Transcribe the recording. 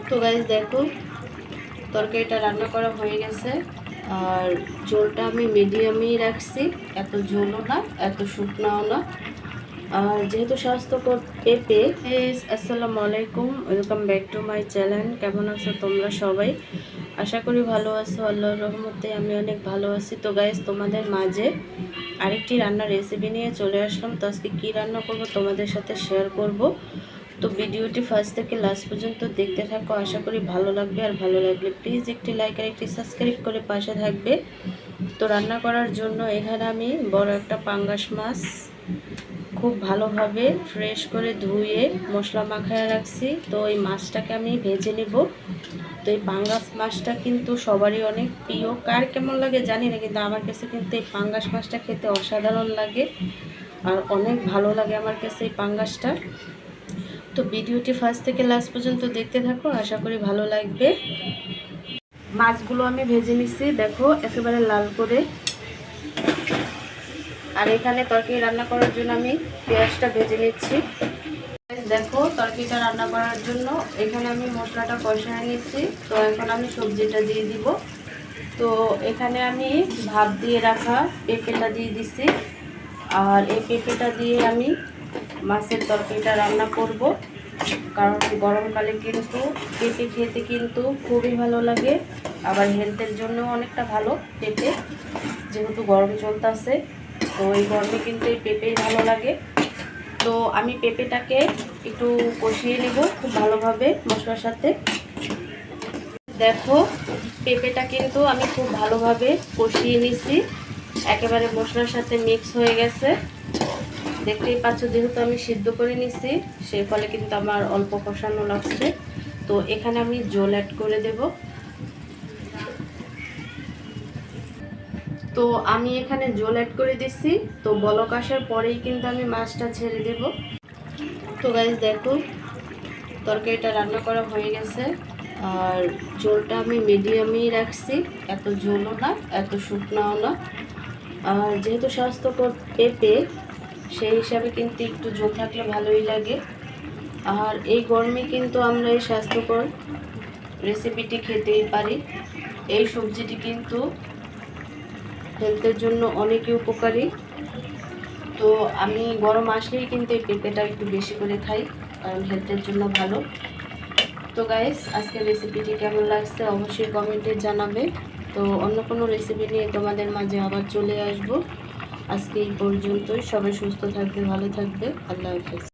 তো গাইস দেখো তরকারিটা রান্না করা হয়ে গেছে। আর ঝোলটা আমি মিডিয়ামই রাখছি, এত ঝোলও না এত শুকনাও না। আর যেহেতু স্বাস্থ্যকর পেঁপে। আসসালামু আলাইকুম, welcome back to my channel. কেমন আছো তোমরা সবাই? আশা করি ভালো আছো, আল্লাহর রহমতে আমি অনেক ভালো আছি। তো গাইস তোমাদের মাঝে আরেকটি রান্নার রেসিপি নিয়ে চলে আসলাম। তো আজকে কী রান্না করব তোমাদের সাথে শেয়ার করব। তো ভিডিওটি ফার্স্ট থেকে লাস্ট পর্যন্ত দেখতে থাকো, আশা করি ভালো লাগবে। আর ভালো লাগলে প্লিজ একটি লাইক আর একটি সাবস্ক্রাইব করে পাশে থাকবে। তো রান্না করার জন্য এখানে আমি বড় একটা পাঙ্গাস মাছ খুব ভালোভাবে ফ্রেশ করে ধুয়ে মশলা মাখায় রাখছি। তো এই মাছটাকে আমি ভেজে নেব। তো এই পাঙ্গাস মাছটা কিন্তু সবারই অনেক প্রিয়, কার কেমন লাগে জানি না, কিন্তু আমার কাছে কিন্তু এই পাঙ্গাস মাছটা খেতে অসাধারণ লাগে আর অনেক ভালো লাগে আমার কাছে এই পাঙ্গাসটা। তো ভিডিওটি ফার্স্ট থেকে লাস্ট পর্যন্ত দেখতে থাকো, আশা করি ভালো লাগবে। মাছগুলো আমি ভেজে নিচ্ছি, দেখো একেবারে লাল করে। আর এখানে তরকারি রান্না করার জন্য আমি পেঁয়াজটা ভেজে নিচ্ছি। দেখো তরকারিটা রান্না করার জন্য এখানে আমি মশলাটা কষায় নিচ্ছি। তো এখন আমি সবজিটা দিয়ে দিব। তো এখানে আমি ভাপ দিয়ে রাখা পেঁপেটা দিয়ে দিচ্ছি। আর এই পেঁপেটা দিয়ে আমি মাছের তরকারিটা রান্না করব, কারণ গরমকালে কিন্তু পেঁপে খেতে কিন্তু খুবই ভালো লাগে। আবার হেলথের জন্য অনেকটা ভালো পেঁপে, যেহেতু গরম চলতেছে। তো এই গরমে কিন্তু এই পেঁপেই ভালো লাগে। তো আমি পেঁপেটাকে একটু কষিয়ে নেব খুব ভালোভাবে মশলার সাথে। দেখো পেঁপেটা কিন্তু আমি খুব ভালোভাবে কষিয়ে নিছি, একেবারে মশলার সাথে মিক্স হয়ে গেছে। দেখতেই পাচ্ছ, যেহেতু আমি সিদ্ধ করে নিছি সেই ফলে কিন্তু আমার অল্প কষানো লাগছে। তো এখানে আমি জল অ্যাড করে দেব। তো আমি এখানে জল অ্যাড করে দিচ্ছি। তো বলক আসার পরেই কিন্তু আমি মাছটা ছেড়ে দেব। তো গাইস দেখো তরকারিটা রান্না করা হয়ে গেছে। আর ঝোলটা আমি মিডিয়ামই রাখছি, এত ঝোলও না এত শুকনাও না। আর যেহেতু স্বাস্থ্যকর পেঁপে, সেই হিসাবে কিন্তু একটু ঝোল থাকলে ভালোই লাগে। আর এই গরমে কিন্তু আমরা এই স্বাস্থ্যকর রেসিপিটি খেতেই পারি। এই সবজিটি কিন্তু হেলথের জন্য অনেকই উপকারী। তো আমি গরম আসলেই কিন্তু এই পেঁপেটা একটু বেশি করে খাই, কারণ হেলথের জন্য ভালো। তো গাইস আজকের রেসিপিটি কেমন লাগছে অবশ্যই কমেন্টে জানাবে। তো অন্য কোনো রেসিপি নিয়ে তোমাদের মাঝে আবার চলে আসব। আজকে এই পর্যন্তই, সবাই সুস্থ থাকবে, ভালো থাকবে, আল্লাহ হাফেজ।